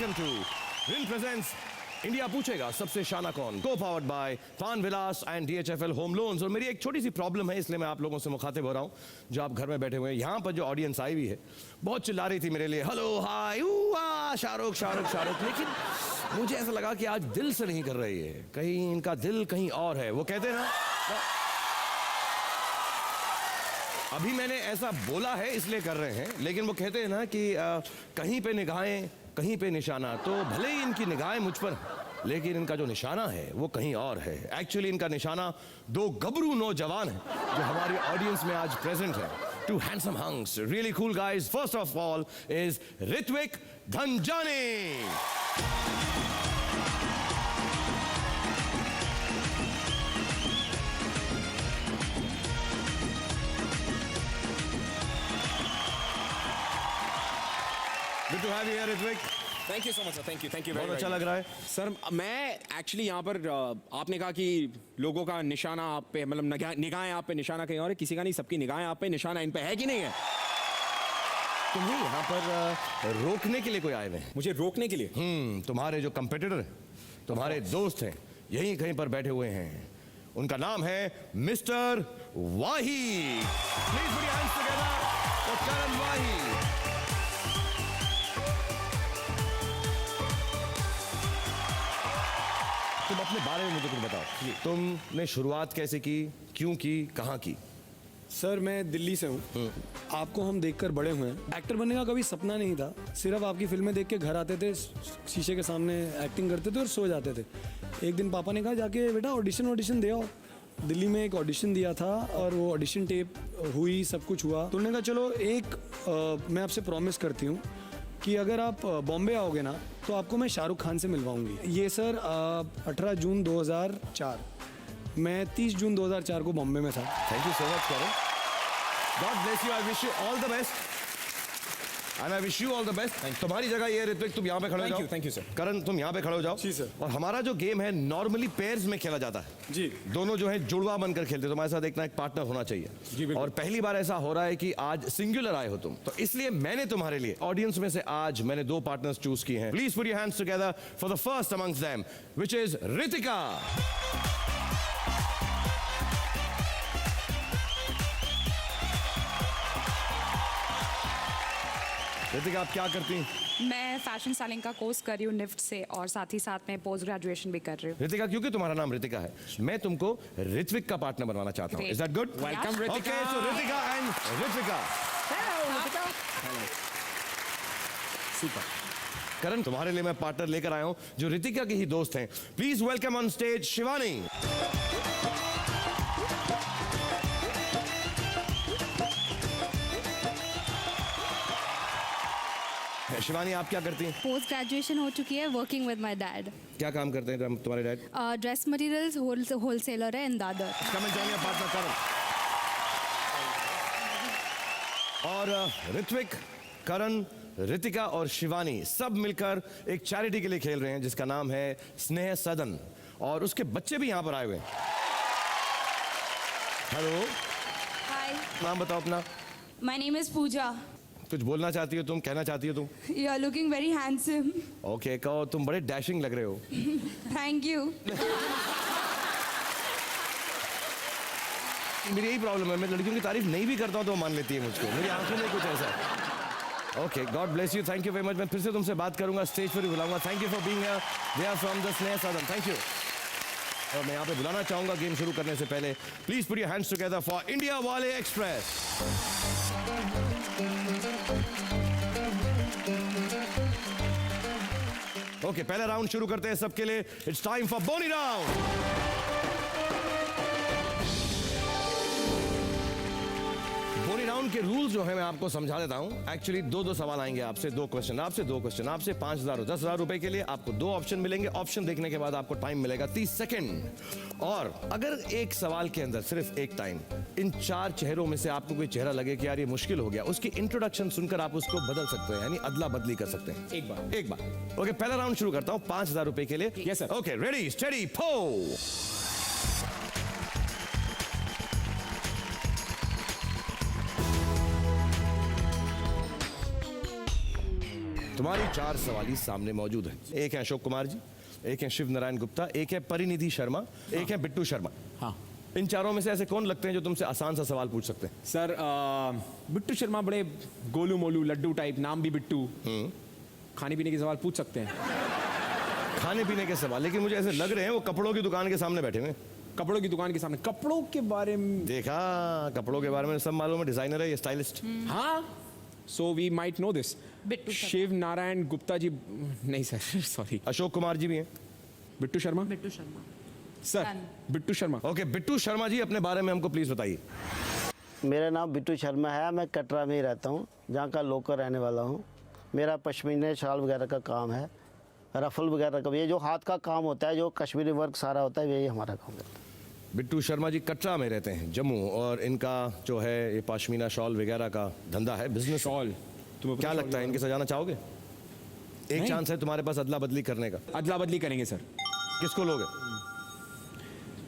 Welcome to win presents India पूछेगा सबसे शाना कौन, co powered by Pan Vilas and DHFL home loans. और मेरी एक छोटी सी प्रॉब्लम है, इसलिए मैं आप लोगों से मुखातिब हो रहा हूँ जो आप घर में बैठे हुए हैं। यहाँ पर जो ऑडियंस आई हुई है बहुत चिल्ला रही थी मेरे लिए, हेलो हाय शाहरुख शाहरुख शाहरुख, लेकिन मुझे ऐसा लगा कि आज दिल से नहीं कर रही है, कहीं इनका दिल कहीं और है। वो कहते हैं ना, अभी मैंने ऐसा बोला है इसलिए कर रहे हैं, लेकिन वो कहते हैं ना कि कहीं पे निगाहें कहीं पे निशाना, तो भले ही इनकी निगाहें मुझ पर लेकिन इनका जो निशाना है वो कहीं और है। एक्चुअली इनका निशाना दो गबरू नौजवान हैं जो हमारी ऑडियंस में आज प्रेजेंट है। Two handsome hunks, really cool guys. First of all is Ritwik Dhanjani. Good to have you here, Ritwik. Thank you so much sir, thank you very बहुत अच्छा much. लग रहा है सर मैं एक्चुअली यहाँ पर आपने कहा कि लोगों का निशाना आप पे, मतलब निगाहें आप पे, निशाना कहीं और है, किसी का नहीं, सबकी निगाहें आप पे, निशाना इन पे है कि नहीं है? तुम्हें यहाँ पर रोकने के लिए कोई आए हुए हैं? मुझे रोकने के लिए? तुम्हारे जो कंपेटिटर हैं, तुम्हारे दोस्त हैं, यहीं कहीं पर बैठे हुए हैं। उनका नाम है mister Wahi. Please put your hands together for Karan Wahi. तुम अपने बारे में मुझे कुछ बताओ, तुमने शुरुआत कैसे की, क्यों की, कहाँ की? सर मैं दिल्ली से हूँ। आपको हम देखकर बड़े हुए हैं। एक्टर बनने का कभी सपना नहीं था, सिर्फ आपकी फिल्में देख के घर आते थे, शीशे के सामने एक्टिंग करते थे और सो जाते थे। एक दिन पापा ने कहा जाके बेटा ऑडिशन दे आओ। दिल्ली में एक ऑडिशन दिया था और वो ऑडिशन टेप हुई, सब कुछ हुआ। तो उन्होंने कहा चलो मैं आपसे प्रॉमिस करती हूँ कि अगर आप बॉम्बे आओगे ना तो आपको मैं शाहरुख खान से मिलवाऊंगी। ये सर 18 जून 2004, मैं 30 जून 2004 को बॉम्बे में था। Thank you so much Karan, God bless you, I wish you all the best and I wish you all the best. तुम्हारी जगह ये ऋत्विक, तुम यहाँ पे खड़े हो जाओ। Thank you sir. करण तुम यहाँ पे खड़े हो जाओ। जी सर। और हमारा जो गेम है नॉर्मली पेयर्स में खेला जाता है जी। दोनों जो है जुड़वा बनकर खेलते, तुम्हारे साथ एक ना एक पार्टनर होना चाहिए। जी बिल्कुल। और पहली बार ऐसा हो रहा है कि आज सिंगुलर आए हो तुम, तो इसलिए मैंने तुम्हारे लिए ऑडियंस में से आज मैंने दो पार्टनर्स चूज किए हैं। Please put your hands together for the first amongst them which is Ritika. Ritika आप क्या करती हैं? मैं फैशन स्टाइलिंग का कोर्स कर रही हूँ निफ्ट से, और साथ ही साथ मैं पोस्ट ग्रेजुएशन भी कर रही हूँ। ऋतिका, क्योंकि तुम्हारा नाम ऋतिका है, मैं तुमको ऋत्विक का पार्टनर बनवाना चाहता हूँ। Is that good? Welcome Ritika. Okay, so Ritika and Ritika. Super. Karan, तुम्हारे लिए मैं पार्टनर लेकर आया हूं जो ऋतिका के ही दोस्त हैं। Please welcome on stage Shivani. Shivani आप क्या करती हैं? पोस्ट ग्रेजुएशन हो चुकी है, वर्किंग विद माय डैड। क्या काम करते हैं तुम्हारे डैड? ड्रेस मटेरियल्स होलसेलर है in Dadar. Come and join your partner Karan. और ऋत्विक, करण, ऋतिका और शिवानी सब मिलकर एक चैरिटी के लिए खेल रहे हैं जिसका नाम है स्नेह सदन, और उसके बच्चे भी यहाँ पर आए हुए हैं। हेलो, हाय, नाम बताओ अपना। My name is Pooja. कुछ बोलना चाहती हो तुम, कहना चाहती हो तुम? You are looking very handsome. Okay, कहो तुम बड़े डैशिंग लग रहे हो। Thank you. मेरी यही प्रॉब्लम है, मैं लड़कियों की तारीफ नहीं भी करता हूँ तो वो मान लेती है मुझको, मेरी आंखों में कुछ ऐसा है। Okay, god bless you, thank you very much. मैं फिर से तुमसे बात करूंगा, स्टेज पर भी बुलाऊंगा। Thank you for being here, they are from the Sneh Sadan. Thank you. और मैं यहाँ पे बुलाना चाहूंगा गेम शुरू करने से पहले, please put your hands together for India वाले एक्सप्रेस। ओके, पहला राउंड शुरू करते हैं सबके लिए। इट्स टाइम फॉर बोनी राउंड। बोनी राउंड के रूल्स जो है मैं आपको समझा देता हूं। एक्चुअली दो सवाल आएंगे आपसे, दो क्वेश्चन आपसे, दो क्वेश्चन आपसे। 5,000 और 10,000 रुपए के लिए आपको दो ऑप्शन मिलेंगे। ऑप्शन देखने के बाद आपको टाइम मिलेगा 30 सेकंड। और अगर एक सवाल के अंदर सिर्फ एक टाइम इन चार चेहरों में से आपको कोई चेहरा लगे कि यार ये मुश्किल हो गया, उसकी इंट्रोडक्शन सुनकर आप उसको बदल सकते हैं, यानी अदला बदली कर सकते हैं। एक बार। ओके, पहला राउंड शुरू करता हूं 5,000 रुपए के लिए। Yes sir. Okay, ready steady पो। तुम्हारी 4 सवाली सामने मौजूद है। एक है अशोक कुमार जी, एक है शिव नारायण गुप्ता, एक है परिनिधि शर्मा, एक है बिट्टू शर्मा। हाँ इन चारों में से ऐसे कौन लगते हैं जो तुमसे आसान सा सवाल पूछ सकते हैं? सर, बिट्टू शर्मा बड़े गोलू मोलू लड्डू टाइप, नाम भी बिट्टू, खाने पीने के सवाल पूछ सकते हैं। खाने पीने के सवाल, लेकिन मुझे ऐसे लग रहे हैं वो कपड़ों की दुकान के सामने बैठे हुए हैं। कपड़ों की दुकान के सामने, कपड़ों के बारे में। देखा, कपड़ों के बारे में सब मालूम है, डिजाइनर है ये, स्टाइलिस्ट। हाँ, so we might know this. Bittu Sharma. Shiv Narayan Gupta ji नहीं सर, सॉरी। अशोक कुमार जी भी हैं। बिट्टू शर्मा बिट्टू शर्मा। सर, बिट्टू शर्मा। ओके, बिट्टू शर्मा जी अपने बारे में हमको प्लीज बताइए। मेरा नाम बिट्टू शर्मा है, मैं कटरा में ही रहता हूँ, जहाँ का लोकल रहने वाला हूँ। मेरा पश्मीने शाल वगैरह का काम है, रफल वगैरह का, ये जो हाथ का काम होता है, जो कश्मीरी वर्क सारा होता है, यही हमारा काम है। बिट्टू शर्मा जी कटरा में रहते हैं, जम्मू, और इनका जो है ये पाशमीना शॉल वगैरह का धंधा है, बिजनेस। शॉल, तुम्हें क्या लगता है इनके साथ जाना चाहोगे? एक नहीं। चांस है तुम्हारे पास अदला बदली करने का। अदला बदली करेंगे सर। किसको लोगे?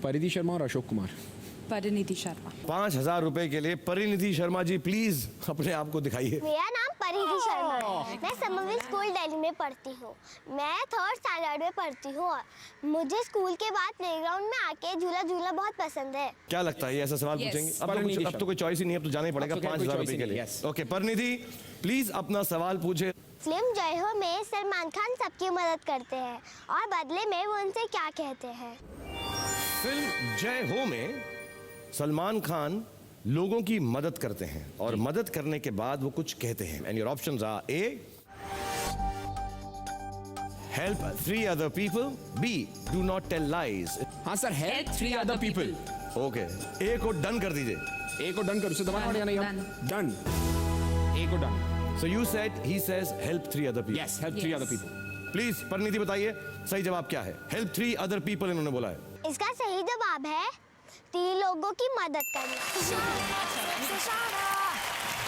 परिधि शर्मा और अशोक कुमार। परिनिधि शर्मा। 5,000 रुपए के लिए परिनिधि शर्मा जी प्लीज अपने आप को दिखाइए। मेरा नाम परिधि शर्मा है। मैं समरविल स्कूल दिल्ली में पढ़ती हूँ। मैं 3rd स्टैंडर्ड में पढ़ती हूँ। मुझे स्कूल के बाद प्लेग्राउंड में आके झूला झूलना बहुत पसंद है। क्या लगता है ये ऐसा सवाल Yes. पूछेंगे? परिनिधि अब तो कोई चॉइस ही नहीं है, अब तो जाना ही पड़ेगा अब तो खैर कोई 5,000 choice रुपए ही के नहीं, लिए। yes. ओके परिनिधि, प्लीज अपना सवाल पूछे। फिल्म जय हो में सलमान खान सबकी मदद करते हैं और बदले में वो उनसे क्या कहते हैं? फिल्म जय हो में सलमान खान लोगों की मदद करते हैं और मदद करने के बाद वो कुछ कहते हैं। And your options are A, help 3 other people, B, do not tell lies। हाँ sir, help 3 other people। Okay, A को डन कर दीजिए। ए को डन कर, उसे दबाना पड़ेगा नहीं? डन। ए को done. So you said, he says help 3 other people। Yes, help 3 Yes. other people। Please Parineeti बताइए सही जवाब क्या है? हेल्प 3 other people इन्होंने बोला है। इसका सही जवाब है 3 लोगों की मदद करना।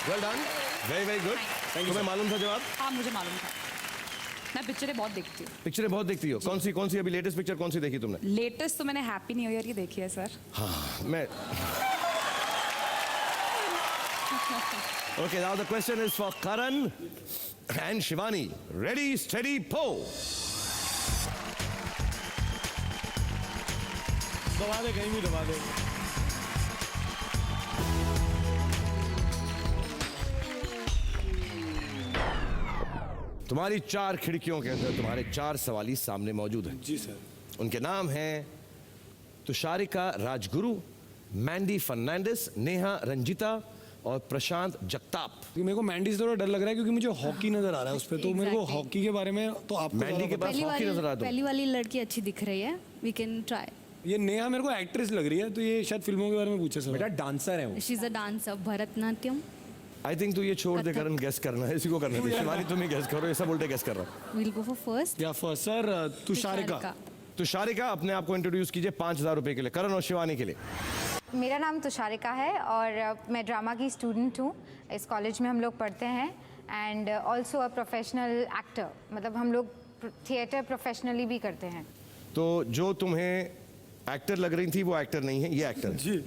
Well done, very very good. तुम्हें मालूम था जवाब? हाँ, मुझे मालूम था। मैं पिक्चरें बहुत देखती हूँ। पिक्चरें बहुत देखती हो? कौन सी अभी लेटेस्ट पिक्चर कौन सी देखी तुमने? लेटेस्ट तो मैंने हैप्पी न्यू ईयर की देखी है सर। हाँ, मैं Okay, now the question is for Karan and Shivani. Ready, steady, po. दबा दे, कहीं भी दबा दे। तुम्हारी 4 खिड़कियों के अंदर तुम्हारे 4 सवाली सामने मौजूद हैं। जी सर। उनके नाम हैं तुषारिका राजगुरु, मैंडी फर्नांडिस, नेहा रंजिता और प्रशांत जगताप। क्योंकि मेरे को मैंडी से थोड़ा डर लग रहा है, क्योंकि मुझे हॉकी नजर आ रहा है उस पर, तो मेरे को Exactly. हॉकी के बारे में तो आपको मैंडी के ज़्यादा पास हॉकी नजर आ तुम। पहली वाली लड़की अच्छी दिख रही है, वी कैन ट्राई। पता। ये नेहा मेरे को एक्ट्रेस लग रही है, तो ये शायद फिल्मों के बारे में पूछे सर। बेटा डांसर है वो। She is a dancer, Bharatanatyam. I think तू ये छोड़ दे करन, गेस करना है, इसी को करना है। शिवानी तुम ही गेस करो, ये सब उल्टे गेस कर रहा हूँ। Will go for first. या फर्स्ट सर, तुषारिका। तुषारिका अपने आप को इंट्रोड्यूस कीजिए 5,000 रुपए के लिए, करण और शिवानी के लिए। मेरा नाम तुषारिका है और मैं ड्रामा की स्टूडेंट हूँ। इस कॉलेज में हम लोग पढ़ते हैं and also a professional actor, मतलब हम लोग थिएटर प्रोफेशनली भी करते हैं। तो जो तुम्हें एक्टर लग रही थी वो एक्टर नहीं है, ये एक्टर है। जी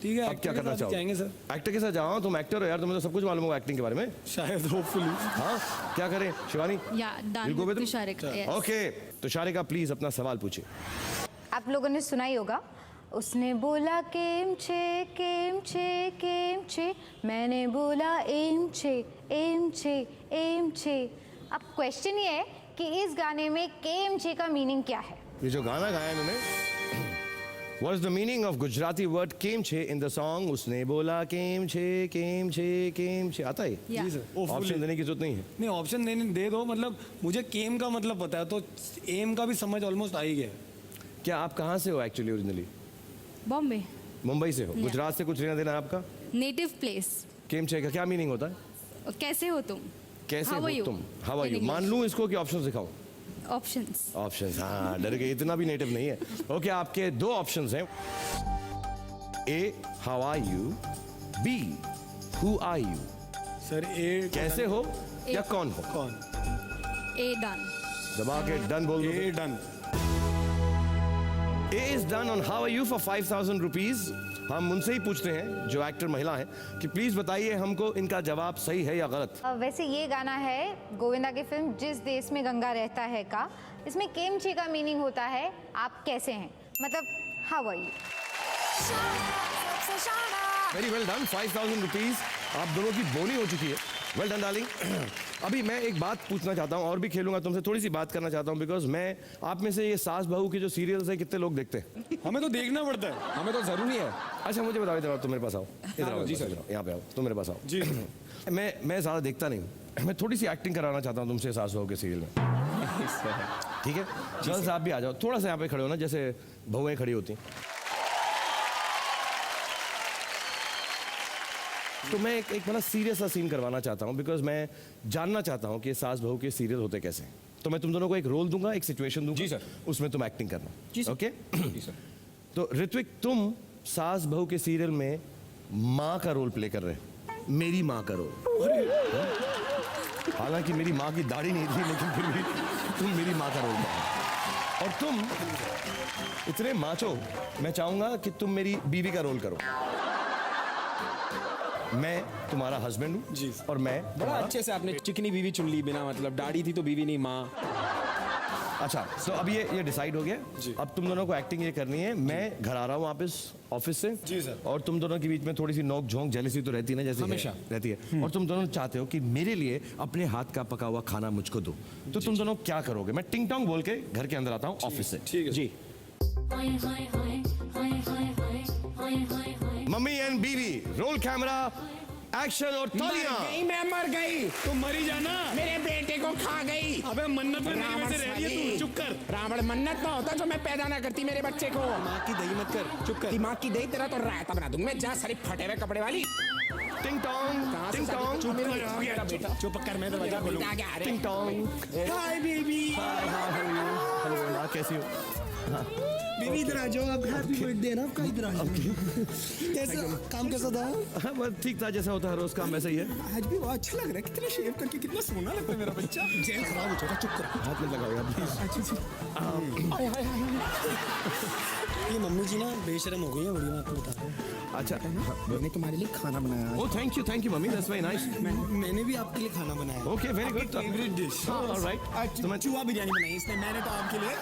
ठीक है। अब क्या करना चाहोगे? चाहेंगे सर? एक्टर के साथ जाओ, तुम एक्टर हो यार, तुम्हें तो सब कुछ मालूम होगा एक्टिंग के बारे में। शायद होपफुली। हाँ, क्या करें शिवानी? या You'll go with dance him? Tusharika. yes. Okay, Tusharika please अपना सवाल पूछिए। आप लोगों ने सुना ही होगा, उसने बोला केम छे केम छे केम छे, मैंने बोला एम छे एम छे एम छे। अब क्वेश्चन ये है कि इस गाने में केम छे का मीनिंग क्या है? ये जो गाना गाया इन्होंने, What is the meaning of Gujarati word केम छे in the song? उसने बोला केम छे केम छे केम छे, आता है? Yeah. जी सर। ऑप्शन देने की जरूरत नहीं है। नहीं, ऑप्शन दे दो, मतलब मुझे केम का मतलब पता है, तो एम का भी समझ ऑलमोस्ट आ ही गया। क्या आप कहाँ से हो एक्चुअली ओरिजिनली? बॉम्बे। मुंबई से हो? गुजरात से कुछ लेना देना है आपका? Native place. केम छे का क्या मीनिंग होता है? कैसे हो तुम? कैसे How हो are you? तुम? How are In you? मान English. लूं इसको कि ऑप्शन दिखाओ? ऑप्शंस। ऑप्शंस, हाँ डर गए, इतना भी नेटिव नहीं है। ओके, आपके 2 ऑप्शंस हैं। A, how are you? B, who are you? Sir A कैसे हो या कौन हो? कौन? A done. दबा के डन बोल दो। A done. Day is done on how are you for 5,000 rupees. हम उनसे ही पूछते हैं जो एक्टर महिला हैं कि प्लीज बताइए हमको इनका जवाब सही है या गलत। वैसे ये गाना है गोविंदा की फिल्म जिस देश में गंगा रहता है का। इसमें केमची का मीनिंग होता है आप कैसे हैं, मतलब how are you. Very well done. 5,000 rupees आप दोनों की बोनी हो चुकी है। Well done darling. अभी मैं एक बात पूछना चाहता हूँ और भी खेलूंगा तुमसे, थोड़ी सी बात करना चाहता हूँ बिकॉज मैं आप में से ये सास बहू के जो सीरियल्स है कितने लोग देखते हैं? हमें तो देखना पड़ता है। हमें तो जरूरी है। अच्छा मुझे बताओ, इधर आओ, तुम मेरे पास आओ, इधर आओ जी जी सर। सर, यहाँ पे आओ, तुम मेरे पास आओ जी। मैं ज़्यादा देखता नहीं हूँ, मैं थोड़ी सी एक्टिंग कराना चाहता हूँ तुमसे सास बहू के सीरियल में, ठीक है? जल्द से आप भी आ जाओ, थोड़ा सा यहाँ पे खड़े हो ना, जैसे बहुएं खड़ी होती हैं। तो मैं एक बड़ा सीरियस सा सीन करवाना चाहता हूँ बिकॉज मैं जानना चाहता हूँ कि सास बहू के सीरियल होते कैसे हैं। तो मैं तुम दोनों को एक रोल दूंगा, एक सिचुएशन दूंगा, जी सर। उसमें तुम एक्टिंग करना, जी सर। ओके? जी सर। तो ऋत्विक तुम सास बहू के सीरियल में माँ का रोल प्ले कर रहे हो, मेरी माँ का रोल। हालांकि मेरी माँ की दाढ़ी नहीं थी लेकिन फिर भी तुम मेरी माँ का रोल कर रहे हो। और तुम इतने माचो, मैं चाहूंगा कि तुम मेरी बीवी का रोल करो। मैं तुम्हारा हस्बैंड हूँ जी। और मैं बड़ा तुम्हारा- अच्छे से आपने चिकनी बीवी चुन ली, बिना मतलब दाढ़ी थी तो बीवी नहीं माँ। अच्छा तो अब ये डिसाइड हो गया। जी। अब तुम दोनों को एक्टिंग ये करनी है। मैं घर आ रहा हूँ वापस ऑफिस से। जी सर। और तुम दोनों के बीच में थोड़ी सी नोक झोंक जेलसी तो रहती है ना, जैसे हमेशा। रहती है। और तुम दोनों चाहते हो कि मेरे लिए अपने हाथ का पका हुआ खाना मुझको दो, तो तुम दोनों क्या करोगे? मैं टिंग टोंग बोल के घर के अंदर आता हूँ ऑफिस से। ठीक है जी। मम्मी एंड बीवी, रोल कैमरा, एक्शन और तालियां। मैं मर गई। तो मरी जाना। मेरे बेटे को खा गई। अबे मन्नत में मेरे रावण में से रह रही है साली। तू, चुप कर। रावण मन्नत ना होता जो मैं पैदा ना करती मेरे बच्चे को। माँ की दही मत कर, चुप कर। दिमाग की दही तेरा तो रायता बना दूंगा मैं। जा सारी फटे हुए कपड़े वाली। टिंग टोंग, कहाँ से टिंग शादी- टोंग, चुप मेरा बेटा। चुप कर, मैं दरवाजा खोलूं। आगे आ रहे टिंग टोंग। Hi baby. हेलो, कैसी हो? बेबी इधर आ जाओ, आप हैप्पी बर्थडे ना आपका, इधर आ जाओ। कैसा काम कैसा था? हाँ, बस ठीक था, जैसा होता है रोज काम वैसा ही है। आज भी बहुत अच्छा लग रहा है, कितना शेव करके कितना सोना लगता है मेरा बच्चा। जेल खराब हो जाएगा, चुप कर। हाथ में लगाओ यार प्लीज। ये मम्मी जी ना बेशरम हो गई है, बड़ी मैं आपको बता रहा हूँ। अच्छा मैंने तुम्हारे लिए खाना बनाया। Oh thank you mummy, that's very nice. मैंने भी आपके लिए खाना बनाया। Okay very good. Favourite dish. Alright. तो मैं चूहा बिरयानी बनाई इसने, मैंने तो आपके लिए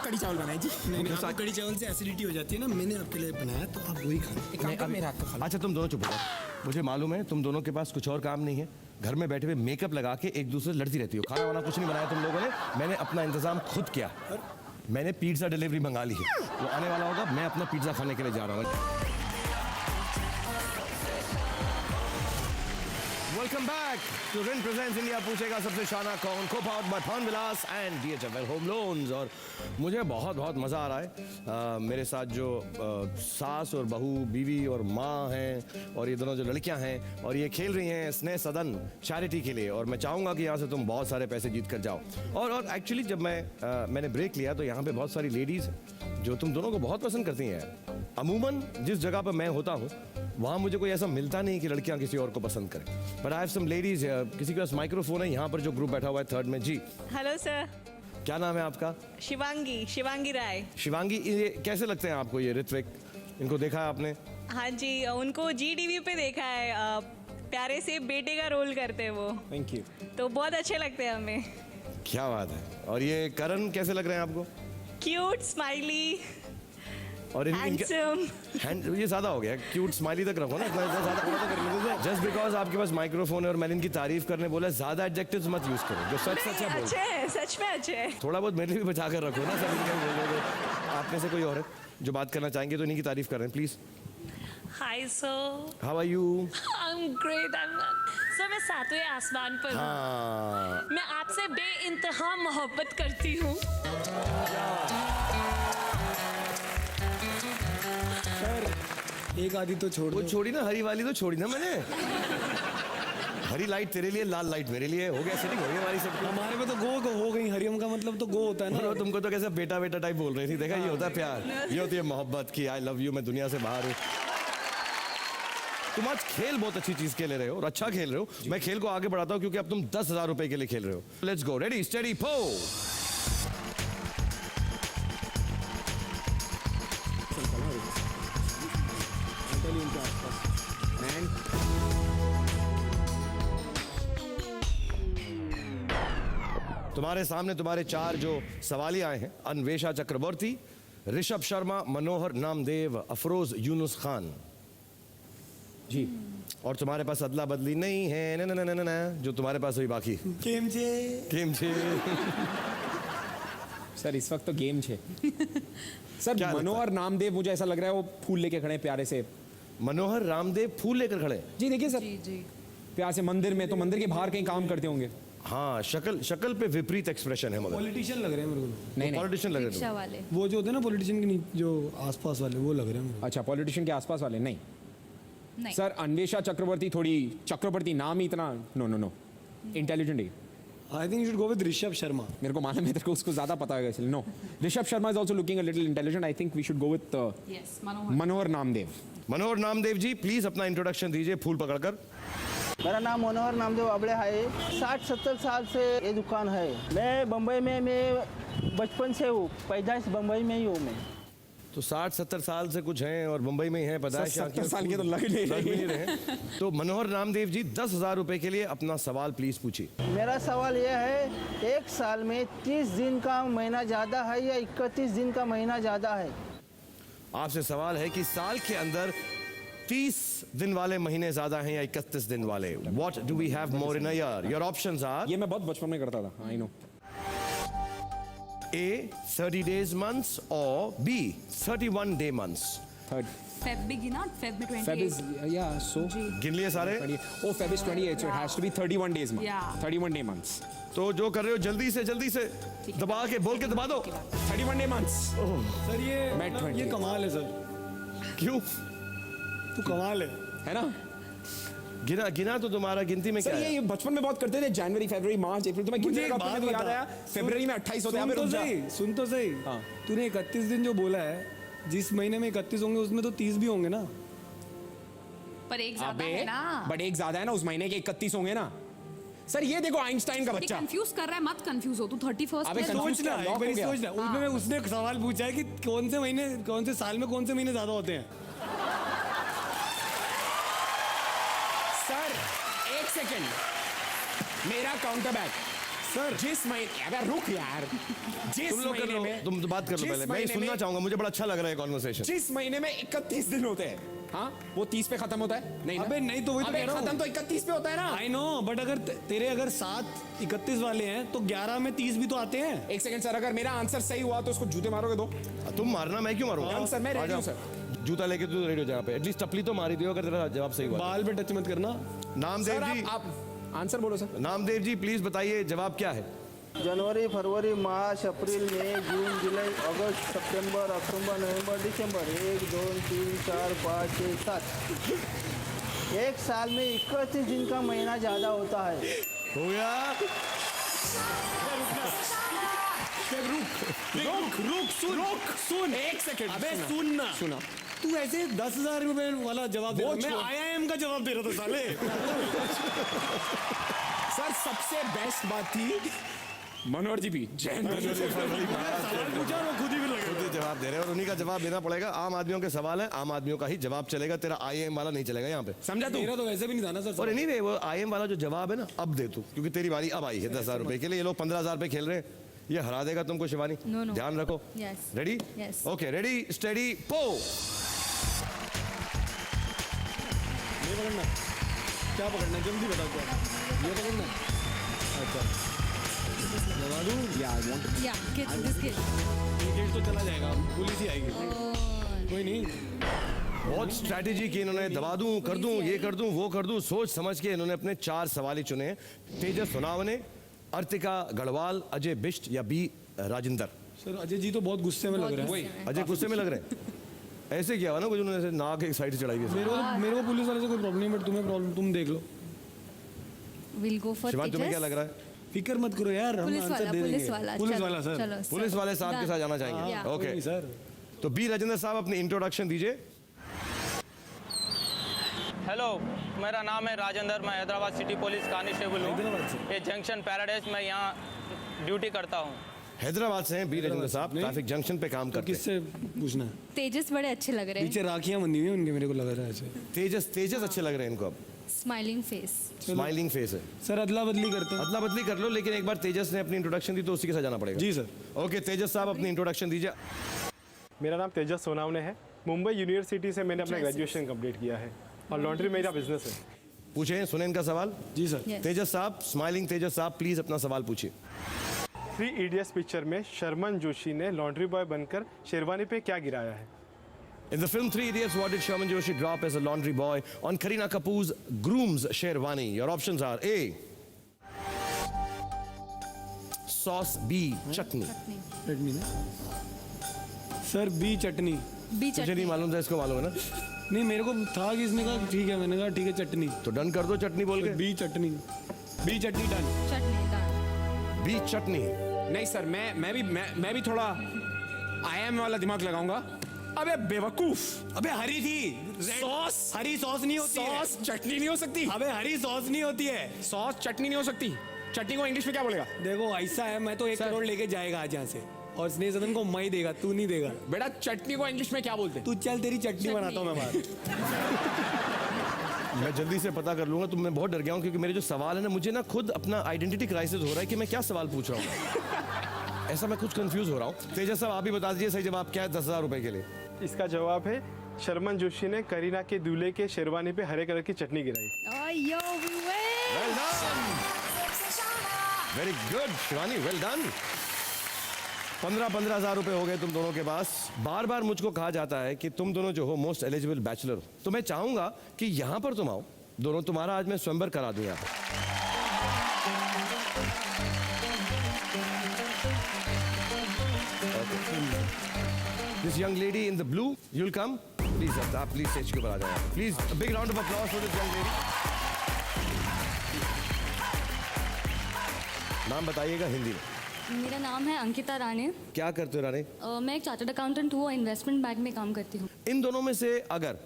कड़ी चावल बनाई जी। नहीं, आपको कड़ी चावल से एसिडिटी हो जाती है ना, मैंने आपके लिए बनाया तो आप वही खाना। मेरे हाथ का खा। अच्छा तुम दोनों चुप हो जाओ। मुझे मालूम है तुम दोनों के पास कुछ और काम नहीं है, घर में बैठे हुए मेकअप लगा के एक दूसरे से लड़ती रहती हो। खाना वाना कुछ नहीं बनाया तुम लोगों ने, मैंने अपना इंतजाम खुद किया। मैंने पिज्जा डिलीवरी मंगा ली है, वो आने वाला होगा, मैं अपना पिज्जा खाने के लिए जा रहा हूँ। Welcome back to Rin presents India पूछेगा सबसे शाना कौन, co powered by Pan Vilas and DHFL home loans. और मुझे बहुत बहुत मज़ा आ रहा है। मेरे साथ जो सास और बहू, बीवी और माँ हैं, और ये दोनों जो लड़कियां हैं, और ये खेल रही हैं स्नेह सदन चैरिटी के लिए। और मैं चाहूँगा कि यहाँ से तुम बहुत सारे पैसे जीत कर जाओ। और एक्चुअली जब मैंने ब्रेक लिया तो यहाँ पे बहुत सारी लेडीज़ जो तुम दोनों को बहुत पसंद करती हैं। अमूमन जिस जगह पर मैं होता हूँ वहाँ मुझे कोई ऐसा मिलता नहीं कि लड़कियाँ किसी और को पसंद करें। But I have some ladies, किसी के पास माइक्रोफोन है यहाँ पर जो ग्रुप बैठा हुआ है थर्ड में। जी हेलो सर। क्या नाम है आपका? शिवांगी राय। शिवांगी, ये कैसे लगते हैं आपको ये ऋत्विक? इनको देखा है आपने? हाँ जी, उनको GTV पे देखा है, प्यारे से बेटे का रोल करते हैं वो, थैंक यू। तो बहुत अच्छे लगते हैं हमें। क्या बात है। और ये करण कैसे लग रहे हैं आपको? क्यूट, स्माइली, और हैंडसम। ये ज्यादा हो गया, क्यूट स्माइली तक रखो ना, इतना ज्यादा तो कर लेते। जस्ट बिकॉज आपके पास माइक्रोफोन है और मैंने इनकी तारीफ करने बोला, ज्यादा एडजेक्टिव्स मत यूज करो, जो सच सच है बोलो। अच्छे हैं, सच में अच्छे हैं। थोड़ा बहुत मेरे लिए भी बचा कर रखो ना सब इनके बोलोगे। आप में से कोई और है जो बात करना चाहेंगे तो इन्हीं की तारीफ कर रहे हैं please. Hi sir. How are you? I am great. Sir मैं 7वें आसमान पर हूँ। हाँ, मैं आपसे बेइंतहा मोहब्बत करती हूँ। एक आधी तो छोड़ वो दो। छोड़ी ना, हरी वाली तो छोड़ी ना मैंने। हरी लाइट तेरे लिए, लाल लाइट मेरे लिए। हो गया, सेटिंग हो गई हमारी सबकी। हमारे में तो गो हो गई, हरियम का मतलब तो गो होता है ना। तुमको तो कैसे बेटा बेटा टाइप बोल रही थी। देखा, ये होता है प्यार, ये होती है मोहब्बत की आई लव यू, मैं दुनिया से बाहर हूँ। तुम आज खेल बहुत अच्छी चीज खेल रहे हो और अच्छा खेल रहे हो। मैं खेल को आगे बढ़ाता हूँ क्योंकि अब तुम 10,000 रुपए के लिए खेल रहे हो। लेट्स गो, रेडी स्टेडी पो। एंड तुम्हारे सामने तुम्हारे 4 जो सवाली आए हैं, अन्वेषा चक्रवर्ती, ऋषभ शर्मा, मनोहर नामदेव, अफरोज यूनुस खान। जी और तुम्हारे पास अदला बदली नहीं है, न, न, न, न, न, न, जो तुम्हारे पास हुई बाकी। केम छे गेम छे। सर इस वक्त तो गेम छे। सर क्या लगता मनोहर नामदेव, मुझे ऐसा लग रहा है वो फूल लेके खड़े हैं प्यारे से। मनोहर रामदेव फूल लेकर खड़े। जी देखिए सर, जी जी प्यार से मंदिर में, तो मंदिर के बाहर कहीं काम करते होंगे। हाँ, शक्ल पे विपरीत एक्सप्रेशन है, मगर पॉलिटिशियन लग रहे हैं मेरे को। नहीं नहीं, पॉलिटिशियन लग रहे रिक्शा हो। वाले वो जो होते हैं ना पॉलिटिशियन के जो आसपास वाले, वो लग रहे हैं मेरे अच्छा पॉलिटिशियन के आसपास वाले नहीं। नहीं सर अन्वेषा चक्रवर्ती थोड़ी, चक्रवर्ती नाम ही इतना, नो नो नो, इंटेलिजेंट है। को। I think you should go with Rishabh Sharma. मेरे को मालूम है तेरे को उसको ज्यादा पता होगा इसलिए no. Rishabh Sharma is also looking a little intelligent. I think we should go with yes Manohar Manohar Namdev. Manohar Namdev ji please अपना इंट्रोडक्शन दीजिए फूल पकड़कर। मेरा नाम मनोहर नामदेव अबड़े है। 60-70 साल से ये दुकान है। मैं बम्बई में, मैं बचपन से हूँ, पैदाइश बम्बई में ही हूँ मैं। तो 60-70 साल से कुछ हैं और मुंबई में ही हैं, पैदाइश सर, यहाँ की 70 साल के तो लग नहीं लग भी रहे। नहीं रहे। तो मनोहर नामदेव जी 10,000 रुपए के लिए अपना सवाल प्लीज पूछिए। मेरा सवाल ये है, एक साल में 30 दिन का महीना ज़्यादा है या 31 दिन का महीना ज़्यादा है? आपसे सवाल है कि साल के अंदर 30 दिन वाले महीने ज्यादा हैं या 31 दिन वाले। What do we have more in a year? Your options are ये मैं बहुत बचपन में करता था, I know. A 30 days months or B 31 day months। Third Feb भी गिना, फेब में फेब इज 28 या सो गिन लिए सारे? ओ Feb is 28, so it has to be 31 days month, Yeah. 31 day months, तो जो कर रहे हो जल्दी से दबा के बोल के दबा दो। 31 day months। सर मैं 20। ये कमाल है सर, क्यों? तू कमाल है ना गिना तो तुम्हारा गिनती में क्या सर? है? ये बचपन में बहुत करते थे, जनवरी फरवरी मार्च अप्रैल। तो मैं मुझे गिनने एक का बात तो याद बता। आया, फरवरी में 28 होते हैं। सुन अबे तो रुक जा। सही, सुन तो सही। हाँ। तूने 31 दिन जो बोला है, जिस महीने में 31 होंगे उसमें तो 30 भी होंगे ना। पर एक ज्यादा अबे है ना। बट एक ज्यादा है ना, उस महीने के 31 होंगे ना। सर ये देखो आइंस्टाइन का बच्चा। कंफ्यूज कर रहा है, मत कंफ्यूज हो तू। 31 अबे confuse सोचना, क्या, एक lock बारी हो गया। सोचना। उसमें उसने एक सवाल पूछा है कि कौन से महीने, कौन से साल में कौन से महीने ज्यादा होते हैं। सर एक सेकंड, मेरा काउंटर बैक। सर जिस महीने, अबे रुक यार, जिस तुम लोग कर महीने लो, में, तुम बात कर लो जिस पहले, मैं महीने सुनना में- चाहूंगा, मुझे बड़ा अच्छा लग रहा है कॉन्वर्सेशन। जिस महीने में 31 दिन होते हैं, हाँ वो 30 पे खत्म होता है। नहीं ना? अबे नहीं, तो वही तो अबे कह रहा हूँ। खत्म तो 31 पे होता है ना। आई नो, बट अगर तेरे अगर 7 31 वाले हैं तो 11 में 30 भी तो आते हैं। एक सेकंड सर, अगर मेरा आंसर सही हुआ तो उसको जूते मारोगे दो। तुम मारना, मैं क्यों मारूंगा? डन सर, मैं आ रेडी हूँ जाओ। सर। जूता लेके तू रेडी हो जा पे, एटलीस्ट टपली तो मारी दियो अगर तेरा जवाब सही हुआ। बाल पे टच मत करना। नामदेव सर जी, आप आंसर बोलो सर। नामदेव जी प्लीज बताइए जवाब क्या है? जनवरी, फरवरी, मार्च, अप्रैल, मई, जून, जुलाई, अगस्त, सितंबर, अक्टूबर, नवंबर, दिसंबर। 1 2 3 4 5 6 7। एक साल में 31 दिन का महीना ज़्यादा होता है। हो गया। सुन एक सेकंड, अबे सुनना, सुना। तू ऐसे 10,000 रुपए वाला जवाब दे रहा है। मैं छोड़। IIM का जवाब दे रहा था साले। सर सबसे बेस्ट बात थी मनोहर जी भी जैन सवाल पूछा और वो खुद ही भी लगे। खुद ही जवाब दे रहे हैं और उन्हीं का जवाब देना पड़ेगा। आम आदमियों के सवाल है, आम आदमियों का ही जवाब चलेगा, तेरा IIM वाला नहीं चलेगा यहाँ पे। समझा तू? मेरा तो वैसे भी नहीं था ना सर। और नहीं रे, वो IIM वाला जो जवाब है ना, अब दे तू, क्योंकि तेरी बारी अब आई है 10,000 रुपए के लिए। ये लोग 15,000 पे खेल रहे हैं, ये हरा देगा तुमको शिवानी। No, no. ध्यान रखो। Yes. Ready? Yes. Okay, ready steady पो। ये पकड़ना, क्या पकड़ना है? जल्दी बता क्या। ये पकड़ना है? अच्छा लगा दूं? या आई वांट या गेट दिस गेट ये गेट तो चला जाएगा, पुलिस ही आएगी। कोई नहीं। बहुत स्ट्रैटेजी की इन्होंने, दबा दूं, कर दूं, ये कर दूं, वो कर दूं, सोच समझ के इन्होंने अपने 4 सवाल ही चुने। तेजस सोनावने, अर्तिका गढ़वाल, अजय बिष्ट या बी राजेंद्र। सर अजय जी तो बहुत गुस्से में लग रहे हैं। अजय गुस्से में लग रहे हैं। ऐसे किया हुआ ना कुछ उन्होंने, ऐसे नाक एक साइड से चढ़ाई हुई है। मेरे को पुलिस वाले से कोई प्रॉब्लम नहीं, बट तुम्हें प्रॉब्लम, तुम देख लो। विल गो फॉर शिवान तुम्हें क्या लग रहा है? फिक्र मत करो यार, हम पुलिस आंसर वाला दे देंगे। पुलिस वाला पुलिस चलो, वाला सर। चलो पुलिस वाले साहब के साथ जाना चाहेंगे? Yeah. ओके नहीं सर। तो बी राजेंद्र साहब अपनी इंट्रोडक्शन दीजिए। हेलो, मेरा नाम है राजेंद्र, मैं हैदराबाद सिटी पुलिस कांस्टेबल हूँ। हैदराबाद से। ये जंक्शन पैराडाइज में यहाँ ड्यूटी करता हूँ। हैदराबाद से हैं बी राजेंद्र साहब, नहीं। ट्रैफिक जंक्शन पे काम करते हैं। किससे पूछना है? तेजस बड़े अच्छे लग रहे पीछे राखियां बंधी हुई हैं उनके, मेरे को लग रहा है ऐसे। तेजस अच्छे लग रहे हैं इनको अब। हैं, स्माइलिंग फेस। स्माइलिंग फेस है। सर अदला बदली करते हैं। अदला बदली कर लो, लेकिन एक बार तेजस ने अपनी इंट्रोडक्शन दी तो उसी के साथ जाना पड़ेगा। जी सर। ओके तेजस साहब अपनी इंट्रोडक्शन दीजिए। मेरा नाम तेजस सोनावने है। मुंबई यूनिवर्सिटी से मैंने अपना ग्रेजुएशन कंप्लीट किया है और लॉन्ड्री मेरा बिजनेस है। पूछें, सुने इनका सवाल। जी सर। Yes. तेजस साहब, स्माइलिंग तेजस साहब, प्लीज अपना सवाल पूछिए। 3 इडियट्स पिक्चर में शर्मन जोशी ने लॉन्ड्री बॉय बनकर शेरवानी पे क्या गिराया है? In the film 3 Idiots, what did Sherman Joshi drop as a laundry boy on Kareena Kapoor's groom's Sherwani? Your options are A. Sauce, B. Chutney. चटनी ना सर, बी चटनी। B तुझे नहीं चटनी। मालूम था, इसको मालूम है ना? नहीं मेरे को था कि इसने कहा ठीक है, मैंने कहा ठीक है चटनी। तो डन कर दो चटनी बोल के। बी चटनी, बी चटनी डन। चटनी दाल। बी चटनी। नहीं सर, मैं भी थोड़ा IM वाला दिमाग लगाऊंगा। अबे बेवकूफ, अबे हरी थी सॉस, हरी सॉस नहीं होती है। सॉस चटनी नहीं हो सकती। अबे हरी सॉस नहीं होती है। सॉस चटनी नहीं हो सकती। चटनी को इंग्लिश में क्या बोलेगा? देखो ऐसा है, मैं तो 1 सर। करोड़ लेके जाएगा आज यहाँ से, और स्नेह सदन को मैं ही देगा, तू नहीं देगा। बेटा चटनी को इंग्लिश में क्या बोलते हैं? तू चल, तेरी चटनी बनाता हूँ मैं बाहर। मैं जल्दी से पता कर लूंगा। मैं बहुत डर गया हूँ क्योंकि मेरे जो सवाल है ना, मुझे ना खुद अपना आइडेंटिटी क्राइसिस हो रहा है कि मैं क्या सवाल पूछ रहा हूँ। ऐसा मैं कुछ कंफ्यूज हो रहा हूँ। तेजस साहब आप भी बता दीजिए सही जवाब क्या है 10,000 रुपए के लिए। इसका जवाब है शर्मन जोशी ने करीना के दूल्हे के शेरवानी पे हरे कलर की चटनी गिराई। Yo, we win. Well done, very good Shivani, well done. 15,000 रुपए हो गए तुम दोनों के पास। बार बार मुझको कहा जाता है कि तुम दोनों जो हो मोस्ट एलिजिबल बैचलर हो, तो मैं चाहूंगा कि यहाँ पर तुम आओ दोनों, तुम्हारा आज मैं स्वयंवर करा दूं यहाँ पर। This young lady in the blue, you'll come. Please, आप प्लीज स्टेज के ऊपर आ जाओ। Please big round of applause for this young lady. नाम बताइएगा हिंदी में। मेरा नाम है अंकिता राणे। क्या करते हो रानी? मैं एक चार्टर्ड अकाउंटेंट हूँ और इन्वेस्टमेंट बैंक में काम करती हूँ। इन दोनों में से अगर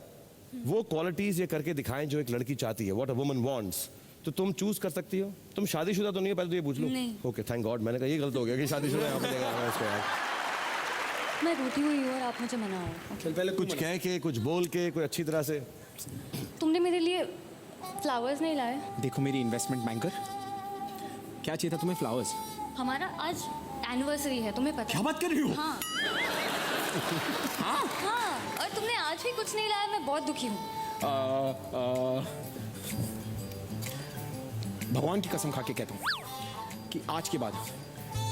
वो क्वालिटीज ये करके दिखाएं जो एक लड़की चाहती है, व्हाट अ वुमन वांट्स, तो तुम चूज कर सकती हो। तुम शादीशुदा तो नहीं है, पहले तो ये पूछ लो। नहीं। ओके थैंक गॉड, मैंने कहा ये गलत हो गया कि शादीशुदा यहाँ पे लेकर आया इसको यार। मैं रूठी हुई हूँ और आप मुझे मनाओ। चल पहले कुछ कह के, कुछ बोल के, कोई अच्छी तरह से। तुमने मेरे लिए फ्लावर्स नहीं लाए। देखो मेरी इन्वेस्टमेंट बैंकर, क्या चाहिए था तुम्हें? फ्लावर्स। हमारा आज एनिवर्सरी है, तुम्हें पता है? क्या बात कर रही हो? हाँ हाँ, और तुमने आज भी कुछ नहीं लाया, मैं बहुत दुखी हूँ। भगवान की कसम खा के कहता हूँ कि आज के बाद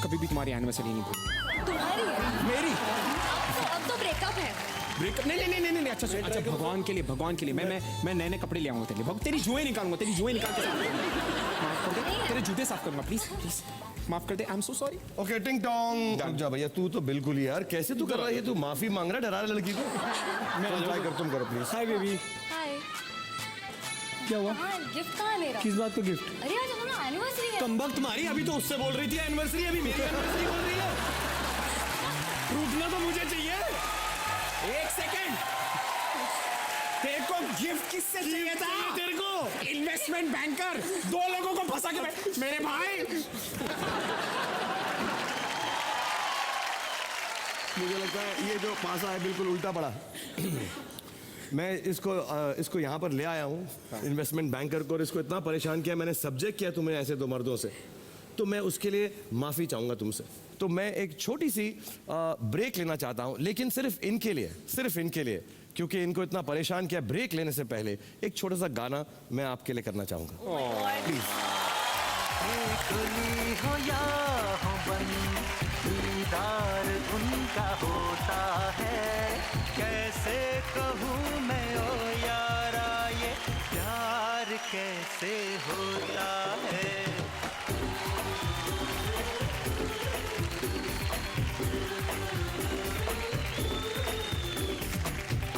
कभी भी तुम्हारी एनिवर्सरी नहीं भूलूंगा। तुम्हारी है? मेरी। अब तो ब्रेकअप है। ब्रेकअप नहीं, अच्छा भगवान के लिए मैं नए कपड़े ले आऊंगा तेरे लिए। तेरी जुएं निकालूंगा, तेरी जुएं निकाल के माफ कर दे, तेरे जूते साफ करूंगा, प्लीज माफ कर दे। I am so sorry. Okay टिंग टोंग। रुक जा भैया, तू तो बिल्कुल ही यार, कैसे तू कर रहा है ये? तू माफी मांग रहा है, डरा रहा है लड़की को। मैं ट्राई कर, तुम करो प्लीज। Hi baby. हाय। क्या हुआ? हाँ, गिफ्ट कहाँ है मेरा? किस बात का गिफ्ट? अरे आज हमारा एनिवर्सरी है। कमबख्त तुम्हारी, अभी तो उससे बोल रही थी एनिवर्सरी, अभी मेरी एनिवर्सरी बोल रही है। रूठना तो मुझे चाहिए। 1 सेकेंड, तेरे को गिफ्ट किससे चाहिए था? तेरे को इन्वेस्टमेंट बैंकर 2 लोगों को फंसा के मेरे भाई। मुझे लगता है ये जो पासा है बिल्कुल उल्टा पड़ा। मैं इसको यहाँ पर ले आया हूँ इन्वेस्टमेंट बैंकर को, और इसको इतना परेशान किया, मैंने सब्जेक्ट किया तुम्हें ऐसे 2 मर्दों से, तो मैं उसके लिए माफ़ी चाहूँगा तुमसे। तो मैं एक छोटी सी ब्रेक लेना चाहता हूँ, लेकिन सिर्फ इनके लिए, क्योंकि इनको इतना परेशान किया। ब्रेक लेने से पहले एक छोटा सा गाना मैं आपके लिए करना चाहूँगा, प्लीज़। हो या हो बनी, दीदार उनका होता है, कैसे कहूँ मैं ओ यारा ये प्यार कैसे होता है।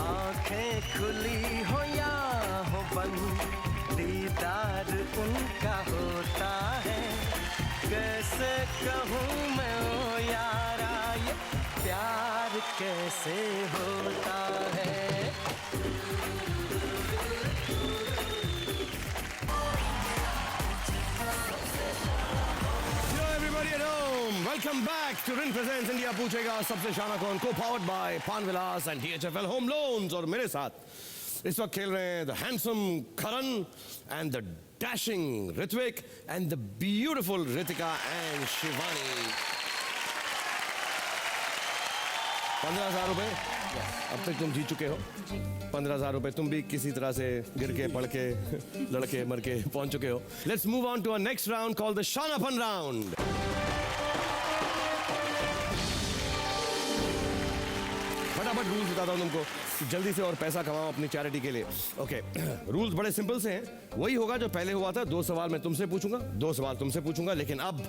आंखें खुली हो या हो बंद, दीदार उनका होता है, कैसे कहूँ मैं ओ यारा ये प्यार कैसे होता है। Yo everybody at home, welcome welcome back to Rin presents India पूछेगा सबसे शाना कौन co powered by Pan Vilas and DHFL home loans. और मेरे साथ इस वक्त खेल रहे हैं the handsome Karan and the dashing Ritvik and the beautiful Ritika and Shivani. 15,000 रुपए अब तक तुम जीत चुके हो। 15,000 रुपए तुम भी किसी तरह से गिर के पढ़ के लड़के मर के पहुंच चुके हो। Let's move on to our next round called the शानापन राउंड। फटाफट रूल्स बताता हूं तुमको, जल्दी से और पैसा कमाओ अपनी चैरिटी के लिए। ओके, रूल्स बड़े सिंपल से हैं। वही होगा जो पहले हुआ था। 2 सवाल मैं तुमसे पूछूंगा, 2 सवाल तुमसे पूछूंगा, लेकिन अब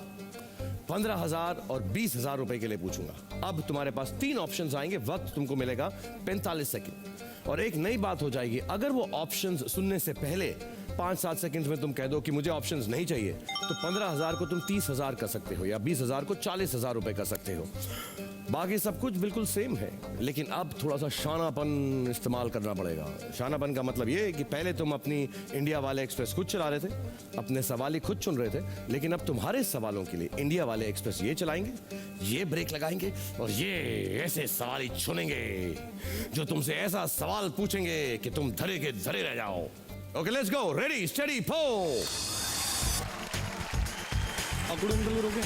15,000 और 20,000 रुपए के लिए पूछूंगा। अब तुम्हारे पास 3 ऑप्शंस आएंगे। वक्त तुमको मिलेगा 45 सेकंड। और एक नई बात हो जाएगी, अगर वो ऑप्शंस सुनने से पहले 5-7 सेकंड्स में तुम कह दो कि मुझे ऑप्शंस नहीं चाहिए, तो 15,000 को तुम 30,000 कर सकते हो या 20,000 को 40,000 रुपए कर सकते हो। बाकी सब कुछ बिल्कुल सेम है, लेकिन अब थोड़ा सा शानापन इस्तेमाल करना पड़ेगा। शानापन का मतलब ये है कि पहले तुम अपनी इंडिया वाले एक्सप्रेस खुद चला रहे थे, अपने सवाल ही खुद चुन रहे थे, लेकिन अब तुम्हारे सवालों के लिए इंडिया वाले एक्सप्रेस ये चलाएंगे, ये ब्रेक लगाएंगे और ये ऐसे सवाल ही चुनेंगे जो तुमसे ऐसा सवाल पूछेंगे कि तुम धरे के धरे रह जाओ। Okay, let's go. Ready steady पो। अकुड़ अंकल को रोके,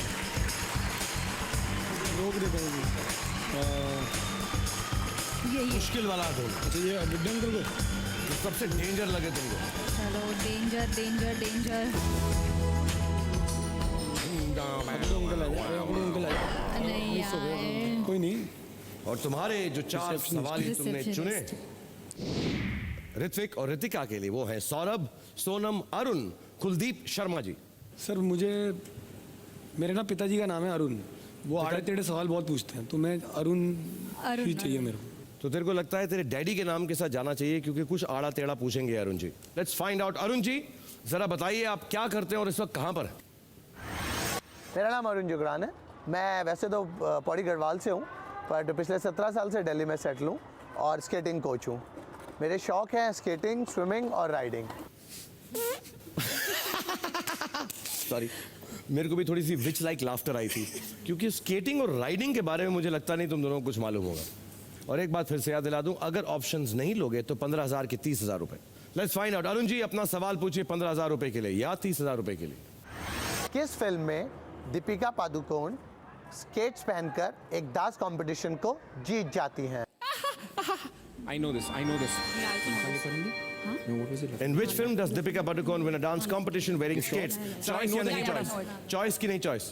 रोक देते हैं मुश्किल वाला दो। अच्छा, ये बुड्ढे अंकल को जो सबसे डेंजर लगे तुमको। चलो डेंजर डेंजर डेंजर। अकुड़ अंकल आ जाए, अकुड़ अंकल आ जाए। नहीं यार, कोई नहीं। और तुम्हारे जो 4 सवाल ही तुमने चुने ऋत्विक और रितिका के लिए, वो है सौरभ, सोनम, अरुण, कुलदीप शर्मा जी। सर मुझे, मेरे ना पिताजी का नाम है अरुण। वो आड़े टेढ़े सवाल बहुत पूछते हैं, तो मैं अरुण ही चाहिए मेरे को। तो तेरे को लगता है तेरे डैडी के नाम के साथ जाना चाहिए, क्योंकि कुछ आड़ा टेढ़ा पूछेंगे Arun ji. Let's find out. Arun ji, जरा बताइए आप क्या करते हैं और इस वक्त कहाँ पर? मेरा नाम अरुण जुगरान है। मैं वैसे तो पौड़ी गढ़वाल से हूँ, पर पिछले 17 साल से दिल्ली में सेटल हूँ और स्केटिंग कोच हूँ। मेरे शौक हैं स्केटिंग, स्विमिंग और राइडिंग। सॉरी, मेरे को भी थोड़ी सी विच लाइक लाफ्टर आई थी, क्योंकि स्केटिंग और राइडिंग के बारे में मुझे लगता नहीं तुम दोनों को कुछ मालूम होगा। और एक बात फिर से याद दिला दूं, अगर ऑप्शंस नहीं लोगे तो 15,000 के 30,000 रुपए। Let's find out. Arun ji, अपना सवाल पूछिए 15,000 रुपए के लिए या 30,000 रुपए के लिए। किस फिल्म में दीपिका पादुकोण स्केट्स पहनकर एक डांस कंपटीशन को जीत जाती हैं? I know this. No, what was it? In which film does Deepika Padukone win a dance competition wearing skates? Choice या नहीं choice? Choice की नहीं choice?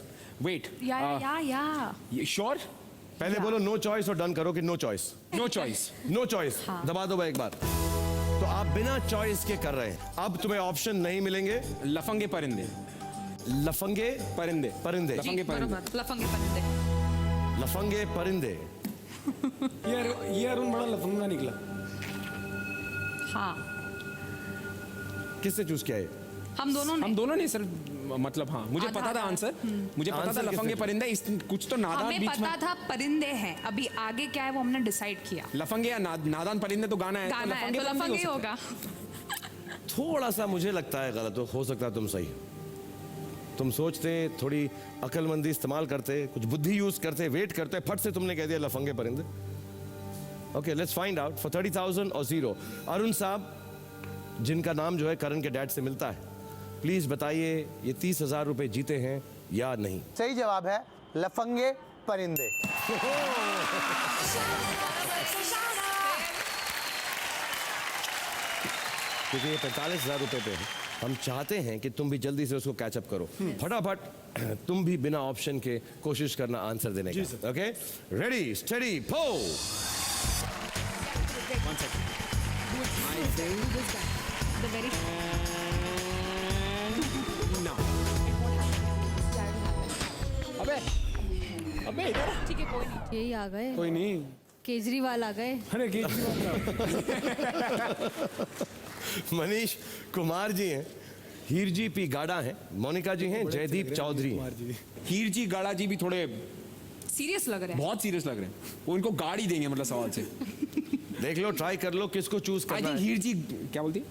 Wait. या Sure? पहले बोलो नो चॉइस और डन करो कि no choice. No choice. No choice दबा दो भाई एक बार। तो आप बिना चॉइस के कर रहे हैं। अब तुम्हें ऑप्शन नहीं मिलेंगे। लफंगे परिंदे। लफंगे परिंदे। परिंदे। लफंगे परिंदे। लफंगे परिंदे। लफंगे परिंदे। ये अरुण बड़ा लफंगा निकला। हाँ, किसने चूज किया है? हम दोनों नहीं सर, मतलब हाँ, मुझे पता था आंसर। मुझे पता था आंसर लफंगे किसने? परिंदे। कुछ तो नादान हमें बीच पता में। था परिंदे हैं, अभी आगे क्या है वो हमने डिसाइड किया। लफंगे या नादान परिंदे तो गाना है। गाना है तो परिंदे लफंगे ही हो होगा। थोड़ा सा मुझे लगता है गलत हो सकता है तुम सही। तुम सोचते, थोड़ी अकलमंदी इस्तेमाल करते, कुछ बुद्धि यूज करते, वेट करते, फट से तुमने कह दिया लफंगे परिंदे। Okay, let's find out for 30,000 और 0। अरुण साहब, जिनका नाम जो है करण के डैड से मिलता है, प्लीज बताइए ये 30,000 रुपए जीते हैं या नहीं? सही जवाब है लफंगे परिंदे। क्योंकि ये 45,000 रुपए पे है, हम चाहते हैं कि तुम भी जल्दी से उसको कैचअप करो। फटाफट तुम भी बिना ऑप्शन के कोशिश करना आंसर देने का। ओके, रेडी स्टडी पो। अबे इधर ठीक है, कोई नहीं। यही आ गए, कोई नहीं। केजरीवाल आ गए। अरे केजरीवाल मनीष कुमार जी हैं, हीरजी पी गाड़ा हैं, मोनिका जी हैं, जयदीप चौधरी हैं। हीर जी गाड़ा जी भी थोड़े सीरियस लग रहे हैं। बहुत सीरियस लग रहे हैं। वो इनको गाड़ी देंगे मतलब सवाल से। देख लो, ट्राई कर लो किसको चूज आई करना थिंक है। हीर जी क्या बोलती?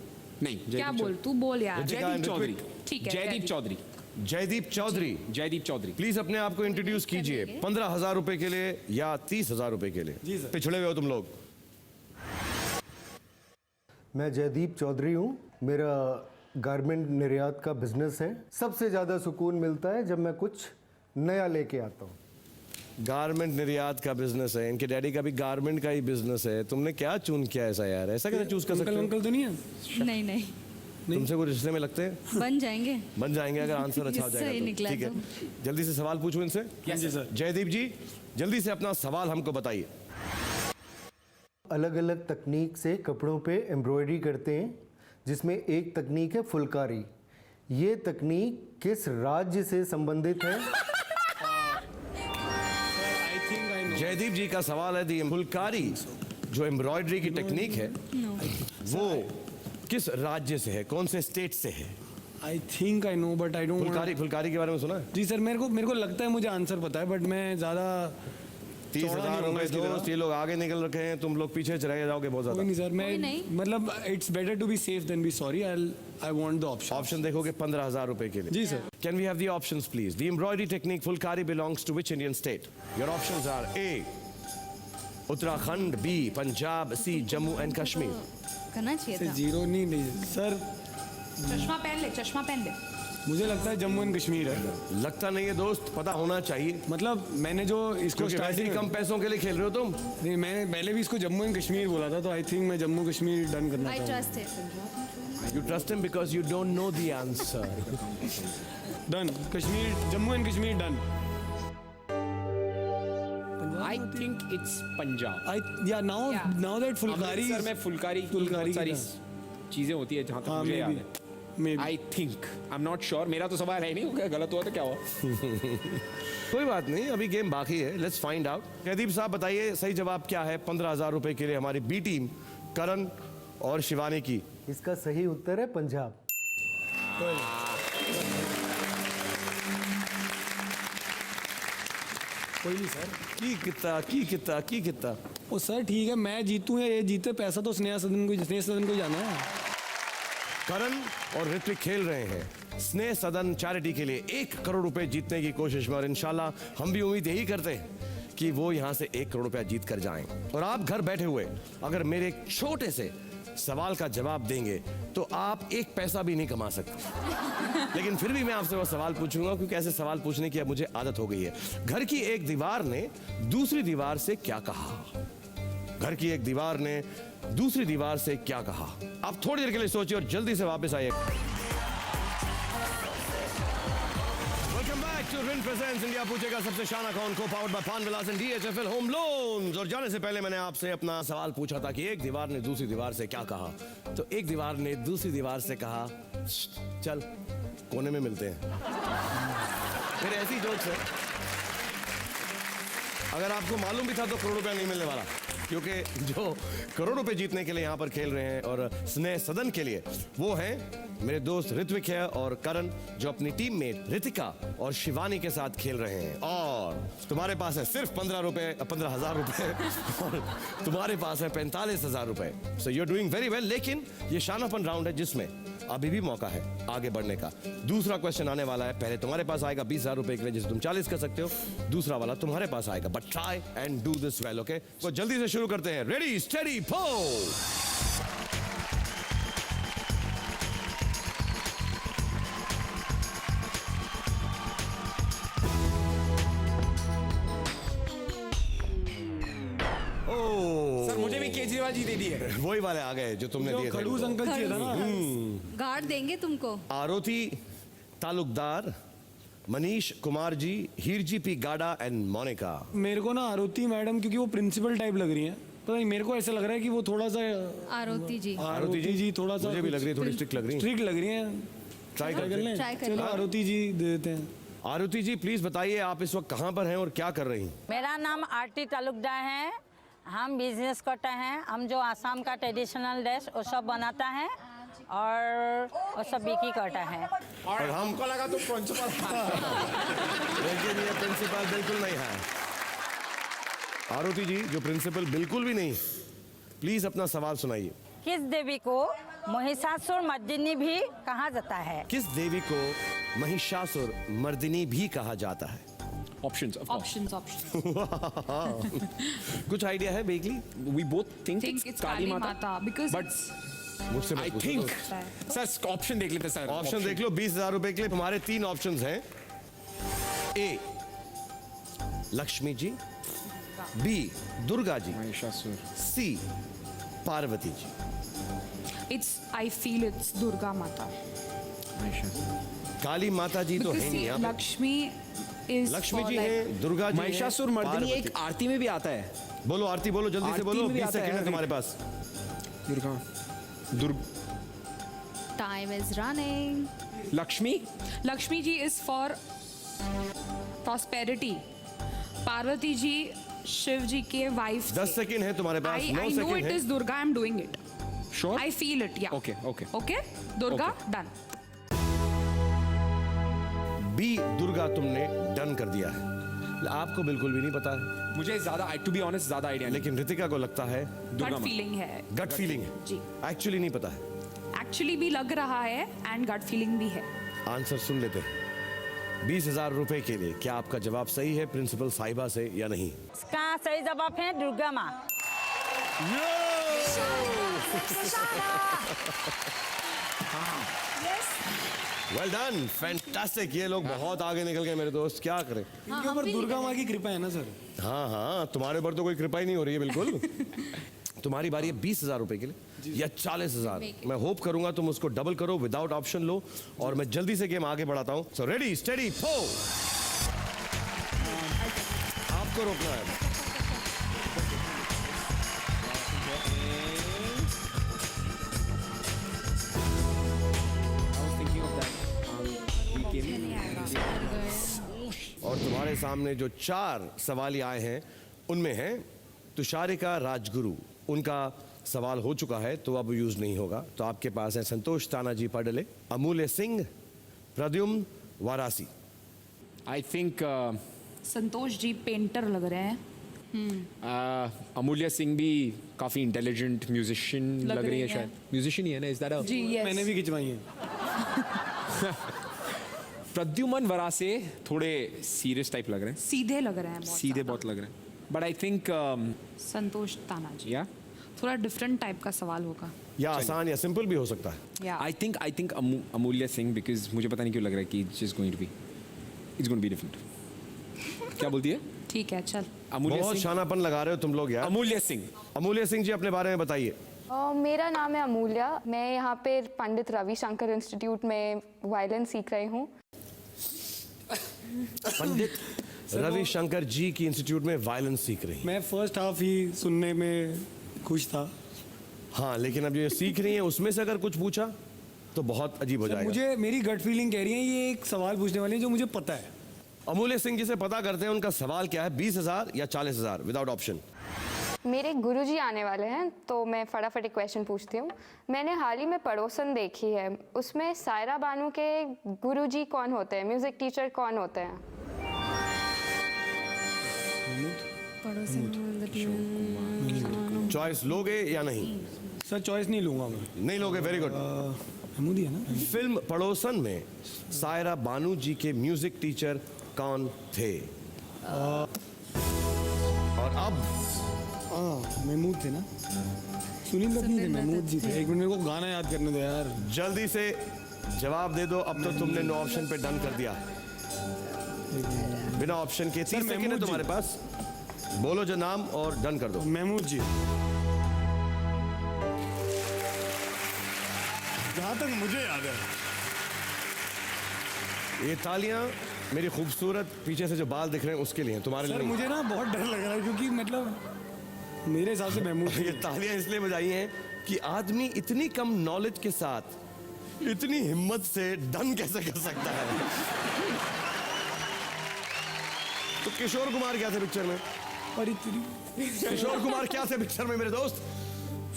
नहीं, क्या बोल, तू बोल यार। जयदीप चौधरी। ठीक है, जयदीप चौधरी। जयदीप चौधरी। जयदीप चौधरी। प्लीज अपने आप को इंट्रोड्यूस कीजिए। 15,000 रुपए के लिए या 30,000 रुपए के लिए? जी सर। पिछड़े हुए हो तुम लोग। मैं जयदीप चौधरी हूँ। मेरा गारमेंट निर्यात का बिजनेस है। सबसे ज़्यादा सुकून मिलता है जब मैं कुछ नया लेके आता हूँ। गारमेंट निर्यात का बिजनेस है, इनके डैडी का भी गारमेंट का ही बिजनेस है। तुमने क्या चून किया ऐसा यार? ऐसा कैसे चूज कर सकते हो? अंकल तो नहीं है? नहीं नहीं, तुमसे कोई रिश्ते में लगते हैं? बन जाएंगे। बन जाएंगे अगर आंसर अच्छा हो सही जाएगा निकला तो। ठीक है, जल्दी से सवाल पूछूं इनसे। जी सर। जयदीप जी जल्दी से अपना सवाल हमको बताइए। अलग अलग तकनीक से कपड़ों पे एम्ब्रॉयडरी करते हैं, जिसमें एक तकनीक है फुलकारी। ये तकनीक किस राज्य से संबंधित है? जयदीप जी का सवाल है, दी फुलकारी जो एम्ब्रॉयडरी की टेक्निक है वो किस राज्य से है, कौन से स्टेट से है? I think I know but I don't. Phulkari के बारे में सुना है? जी सर, मेरे को लगता है मुझे आंसर पता है, बट मैं ज़्यादा 30,000 रुपए दोस्त, ये लोग आगे निकल रखे हैं, तुम लोग पीछे रह जाओगे बहुत कोई ज्यादा। नहीं सर, मैं मतलब it's better to be safe than be sorry. I want the option. Option देखोगे 15,000 रुपए के लिए। जी sir. Can we have the options, please? The embroidery technique Fulkari belongs to which Indian state? Your options are A. Uttarakhand, B. Punjab, C. Jammu and Kashmir. करना चाहिए था। Zero नहीं sir, चश्मा पहन ले, चश्मा पहन ले। मुझे लगता है जम्मू एंड कश्मीर है। लगता नहीं है दोस्त, पता होना चाहिए। मतलब मैंने जो इसको स्टार्टिंग कम पैसों के लिए खेल रहे हो तुम। नहीं, मैंने पहले भी इसको जम्मू एंड कश्मीर बोला था, तो आई थिंक मैं जम्मू कश्मीर डन करना आई चाहूँगा। Trust it. You trust him because you don't know the answer. Done, Kashmir, Jammu and Kashmir done. I think it's Punjab. Now that Phulkari sir में फुलकारी फुलकारी सारी की चीजें होती है जहाँ तक मुझे याद है। I think, I am not sure. मेरा तो सवाल है नहीं, गलत हुआ तो क्या हुआ? कोई बात नहीं, अभी गेम बाकी है। Let's find out. जयदीप साहब बताइए सही जवाब क्या है 15,000 रुपए के लिए हमारी बी टीम करण और शिवानी की? इसका सही उत्तर है पंजाब। कोई नहीं सर। की कितना ओ सर ठीक है, मैं जीतूं या ये जीते, पैसा तो स्नेहा सदन को जाना है। करण और ऋत्विक खेल रहे हैं स्नेह सदन चैरिटी के लिए 1 करोड़ रुपए जीतने की कोशिश में, और इंशाल्लाह हम भी उम्मीद यही करते हैं कि वो यहाँ से 1 करोड़ रुपया जीत कर जाएं। और आप घर बैठे हुए अगर मेरे एक छोटे से सवाल का जवाब देंगे तो आप 1 पैसा भी नहीं कमा सकते। लेकिन फिर भी मैं आपसे वो सवाल पूछूंगा, क्योंकि ऐसे सवाल पूछने की अब मुझे आदत हो गई है। घर की एक दीवार ने दूसरी दीवार से क्या कहा? घर की एक दीवार ने दूसरी दीवार से क्या कहा? आप थोड़ी देर के लिए सोचिए और जल्दी से वापस आइए। Welcome back to Rin presents India पूछेगा सबसे शान अकाउंट co powered by Pan Vilas and DHFL home loans. और जाने से पहले मैंने आपसे अपना सवाल पूछा था कि एक दीवार ने दूसरी दीवार से क्या कहा। तो एक दीवार ने दूसरी दीवार से कहा, चल कोने में मिलते हैं। फिर ऐसी जोक्स है, अगर आपको मालूम भी था तो करोड़ रुपया नहीं मिलने वाला, क्योंकि जो करोड़ रुपए जीतने के लिए यहाँ पर खेल रहे हैं और स्नेह सदन के लिए, वो हैं मेरे दोस्त ऋत्विक है और करण, जो अपनी टीम में रितिका और शिवानी के साथ खेल रहे हैं। और तुम्हारे पास है सिर्फ 15,000 रुपए और तुम्हारे पास है 45,000 रुपए। So you are doing very well. लेकिन ये शानापन राउंड है जिसमें अभी भी मौका है आगे बढ़ने का। दूसरा क्वेश्चन आने वाला है। पहले तुम्हारे पास आएगा 20,000 रुपए के लिए, जिसे तुम 40 कर सकते हो। दूसरा वाला तुम्हारे पास आएगा, but try and do this well, okay? तो जल्दी से शुरू करते हैं। रेडी स्टेडी पो। सर मुझे भी केजरीवाल जी दे दिए। वही वाले आ गए जो तुमने दिए थे। खड़ूस अंकल जी है ना। गार्ड देंगे तुमको। आरोती तालुकदार, मनीष कुमार जी, हीरजी पी गाडा एंड मोनिका। मेरे को ना आरोती मैडम, क्योंकि वो प्रिंसिपल टाइप लग रही है, पता नहीं, मेरे को ऐसा लग रहा है कि वो थोड़ा सा आरोती जी थोड़ा सा मुझे भी लग रही है थोड़ी स्ट्रिक्ट लग रही है। ट्राई कर लें। ट्राई कर चलो आरोती जी दे देते हैं। आरोती जी प्लीज बताइए आप इस वक्त कहाँ पर हैं और क्या कर रही हैं? मेरा नाम आरती तालुकदार है। हम बिजनेस करते हैं। हम जो आसाम का ट्रेडिशनल ड्रेस वो सब बनाता है और वो सब बिक्री करता है। और हमको लगा तो प्रिंसिपल, लेकिन ये प्रिंसिपल बिल्कुल नहीं है। आरोती जी जो प्रिंसिपल बिल्कुल भी नहीं, प्लीज अपना सवाल सुनाइए। किस देवी को महिषासुर मर्दिनी भी कहा जाता है? किस देवी को महिषासुर मर्दिनी भी कहा जाता है? Options, of course. ऑप्शंस कुछ आइडिया है बेगली? We both think think it's it's Kali Mata because But मुझसे I मत पूछो think, दोस्त। सर ऑप्शन देख लेते सर। ऑप्शन देख लो। 20,000 रुपए के लिए हमारे 3 ऑप्शंस हैं। A Lakshmi ji, B Durga ji, Mahishasur. C Parvati ji. It's I feel it's Durga Mata Kali माता जी तो है नहीं यहाँ पे। लक्ष्मी इज लक्ष्मी जी हैं, दुर्गा जी हैं, महिषासुर मर्दिनी पार्वती। एक आरती में भी आता है। बोलो आरती बोलो, जल्दी से आरती बोलो। में भी 20 आता है सेकंड है अभी। तुम्हारे पास। Durga time is running. Lakshmi Lakshmi ji is for prosperity. Parvati ji Shiv ji के वाइफ 10 सेकंड है तुम्हारे पास। आई 9 नो इट सेकंड है। Is Durga I am doing it sure I feel it या okay okay okay Durga done B Durga तुमने डन कर दिया है। आपको बिल्कुल भी नहीं पता है, मुझे ज्यादा टू बी ऑनेस्ट ज्यादा आइडिया नहीं। लेकिन रितिका को लगता है गट फीलिंग है गट फीलिंग है। जी एक्चुअली नहीं पता है। एक्चुअली भी लग रहा है एंड गट फीलिंग भी है। आंसर सुन लेते हैं। 20,000 रुपए के लिए क्या आपका जवाब सही है प्रिंसिपल साहिबा से या नहीं? इसका सही जवाब है दुर्गा माँ। Well done, fantastic. ये लोग बहुत आगे निकल गए मेरे दोस्त। क्या करें? इनके ऊपर दुर्गा माँ की कृपा है ना सर। हाँ हाँ, तुम्हारे ऊपर तो कोई कृपा ही नहीं हो रही है बिल्कुल। तुम्हारी बारी है 20,000 रुपए के लिए या 40,000। मैं होप करूंगा तुम उसको डबल करो, विदाउट ऑप्शन लो, और मैं जल्दी से गेम आगे बढ़ाता हूं। सो रेडी स्टेडी फो। आपको रोकना है। और तुम्हारे सामने जो 4 सवाल आए हैं उनमें है तुषारिका राजगुरु। उनका सवाल हो चुका है तो अब यूज नहीं होगा। तो आपके पास है संतोष Tanaji Padale, Amulya Singh, Pradyumna Varasi. I think Santosh ji painter लग रहे हैं। अमूल्य सिंह भी काफी इंटेलिजेंट म्यूजिशियन लग रही है शायद। म्यूजिशियन ही है ना? इज दैट जी yes. मैंने भी खिंचवाई है। प्रद्युमन वरासे थोड़े सीरियस टाइप लग रहे हैं। सीधे लग रहे हैं बहुत सीधे ज़्यादा। बहुत लग रहे हैं। बट आई थिंक संतोष तानाजी या थोड़ा डिफरेंट टाइप का सवाल होगा। या आसान या सिंपल भी हो सकता है। या आई थिंक अमूल्य सिंह, बिकॉज मुझे पता नहीं क्यों लग रहा है कि it's going to be different. क्या बोलती है? ठीक है चल। अमूल्य बहुत सिंह। शानापन लगा रहे हो तुम लोग यार। अमूल्य सिंह। अमूल्य सिंह जी अपने बारे में बताइए। मेरा नाम है अमूल्या। मैं यहाँ पे पंडित रविशंकर इंस्टीट्यूट में वायलिन सीख रही हूँ। पंडित रविशंकर जी की इंस्टीट्यूट में वायलिन सीख रही हैं। मैं फर्स्ट हाफ ही सुनने में खुश था। हाँ, लेकिन अब ये सीख रही हैं, उसमें से अगर कुछ पूछा तो बहुत अजीब हो सर, जाएगा। मुझे मेरी गट फीलिंग कह रही है ये एक सवाल पूछने वाली है जो मुझे पता है। अमूल्य सिंह जी से पता करते हैं उनका सवाल क्या है। 20,000 या 40,000 विदाउट ऑप्शन। मेरे गुरुजी आने वाले हैं तो मैं फटाफट एक क्वेश्चन पूछती हूँ। मैंने हाल ही में पड़ोसन देखी है, उसमें सायरा बानू के गुरुजी कौन होते हैं, म्यूजिक टीचर कौन होते हैं? चॉइस लोगे या नहीं? सर चॉइस नहीं लूंगा मैं। नहीं लोगे, वेरी गुड। महमूद ही है ना? फिल्म पड़ोसन में सायरा बानू जी के म्यूजिक टीचर कौन थे? और अब महमूद थे ना? सुनील दत्त नहीं थे, महमूद जी थे। एक मिनट, मेरे को गाना याद करने दो यार। जल्दी से जवाब दे दो। अब तो तुमने नो ऑप्शन पे डन कर दिया। बिना ऑप्शन के 30 सेकंड है महमूद जी। तुम्हारे पास। बोलो जो नाम और डन कर दो। महमूद जी। जहाँ तक मुझे याद है। ये तालियां मेरी खूबसूरत पीछे से जो बाल दिख रहे हैं उसके लिए हैं, तुम्हारे लिए सर नहीं। मुझे ना बहुत डर लग रहा है क्योंकि मतलब मेरे हिसाब से महमूद ये तालियां इसलिए बजाई हैं कि आदमी इतनी कम नॉलेज के साथ इतनी हिम्मत से डन कैसे कर सकता है। तो किशोर कुमार क्या थे पिक्चर में? और इतनी किशोर कुमार क्या थे पिक्चर में मेरे दोस्त?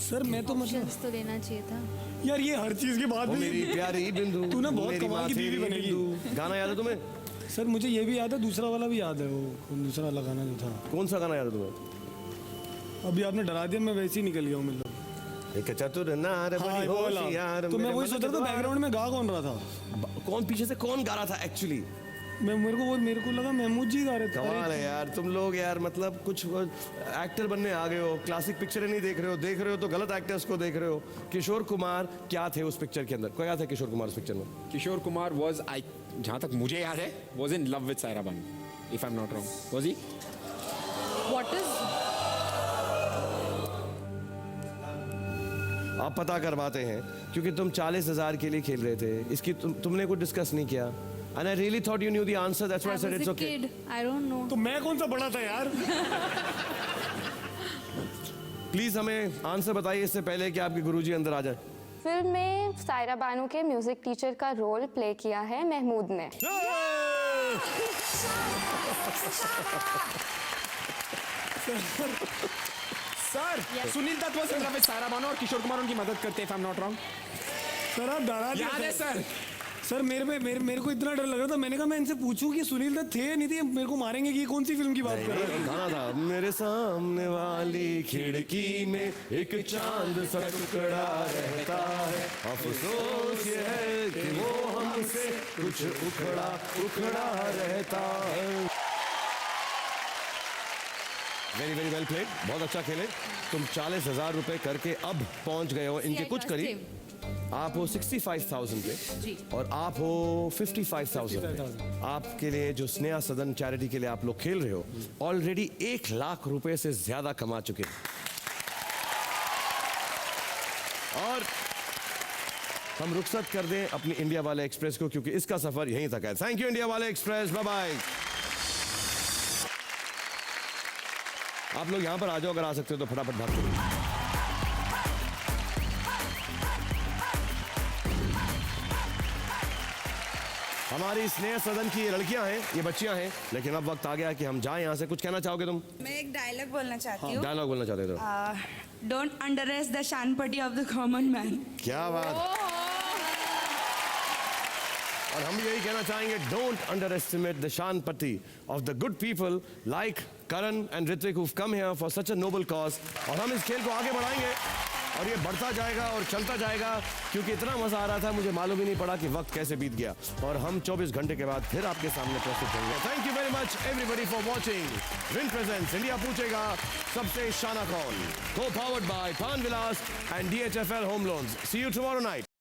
सर मैं तो मतलब तो लेना चाहिए था यार, ये हर चीज की बात वो है। मेरी प्यारी बिंदु, तू ना बहुत मेरी कमाल की माथेरी बीवी बनेगी। बिंदु। गाना याद है तुम्हें? सर मुझे ये भी याद है, दूसरा वाला भी याद है, वो दूसरा वाला गाना जो था। कौन सा गाना याद है तुम्हें? अभी आपने डरा दिया, मैं वैसे ही निकल गया हूँ मतलब। एक चतुर नार हाँ बड़ी वो वाला। होशियार। तो मैं मेरे वही मन सोच रहा था के बैकग्राउंड में गा कौन रहा था। द्वार। कौन पीछे से कौन गा रहा था एक्चुअली? मेरे को लगा महमूद जी गा रहे थे। कमाल है यार, तुम लोग यार, मतलब कुछ एक्टर बनने आ गए हो, क्लासिक पिक्चरें नहीं देख रहे हो तो गलत एक्टर्स को देख रहे हो। किशोर कुमार क्या थे उस पिक्चर के अंदर? क्या थे किशोर कुमार उस पिक्चर में? किशोर कुमार वॉज, आई जहाँ तक मुझे याद है, was in love with Saira Banu, if I am not wrong. Was he? What is आप पता करवाते हैं क्योंकि तुम 40,000 के लिए खेल रहे थे। इसकी तुमने कुछ डिस्कस नहीं किया। And I really thought you knew the answer. That's why I said it's okay. I don't know. तो मैं कौन सा बड़ा था यार। प्लीज हमें आंसर बताइए इससे पहले कि आपके गुरुजी अंदर आ जाए। फिल्म में सायरा बानू के म्यूजिक टीचर का रोल प्ले किया है महमूद ने। Sir Sunil Dutt was in love with Saira Banu और किशोर कुमार उनकी मदद करते हैं, if I'm not wrong। Sir आप डरा दिए याद है थे। सर? सर मेरे को इतना डर लग रहा था, मैंने कहा मैं इनसे पूछूं कि सुनील दत्त थे नहीं थे, मेरे को मारेंगे कि ये कौन सी फिल्म की बात कर रहे हैं। गाना था मेरे सामने वाली खिड़की में एक चांद सा टुकड़ा रहता है, अफसोस ये है कि वो हमसे कुछ उखड़ा रहता है। वेरी वेरी वेल प्लेड, बहुत अच्छा खेले तुम। 40,000 रुपए करके अब पहुंच गए हो इनके कुछ करीब। आप हो 65,000 पे और आप हो 55,000 पे। आपके लिए जो स्नेहा सदन चैरिटी के लिए आप लोग खेल रहे हो, ऑलरेडी 1 लाख रुपए से ज्यादा कमा चुके हैं। और हम रुखसत कर दें अपनी इंडिया वाले एक्सप्रेस को क्योंकि इसका सफर यहीं तक है। थैंक यू इंडिया वाले एक्सप्रेस, बाय बाय। आप लोग यहां पर आ जाओ, अगर आ सकते हो तो फटाफट भाग के। हमारी स्नेह सदन की ये लड़कियां हैं, ये बच्चियां हैं, लेकिन अब वक्त आ गया कि हम जाएं यहाँ से। कुछ कहना चाहोगे तुम? मैं एक डायलॉग बोलना चाहती हूँ। डायलॉग बोलना चाहते हो? डोंट अंडरएस्टिमेट द शानपटी ऑफ द कॉमन मैन। क्या बात। और हम यही कहना चाहेंगे, डोंट अंडर एस्टिमेट द शानपति of the good people like Karan and Ritwik who come here for such a noble cause. और हम इस खेल को आगे बढ़ाएंगे और ये बढ़ता जाएगा और चलता जाएगा, क्योंकि इतना मजा आ रहा था मुझे मालूम ही नहीं पड़ा कि वक्त कैसे बीत गया। और हम 24 घंटे के बाद फिर आपके सामने प्रस्तुत होंगे। Thank you very much everybody for watching win presents India पूछेगा सबसे शाना कौन, co powered by Pan Vilas and DHFL home loans. See you tomorrow night.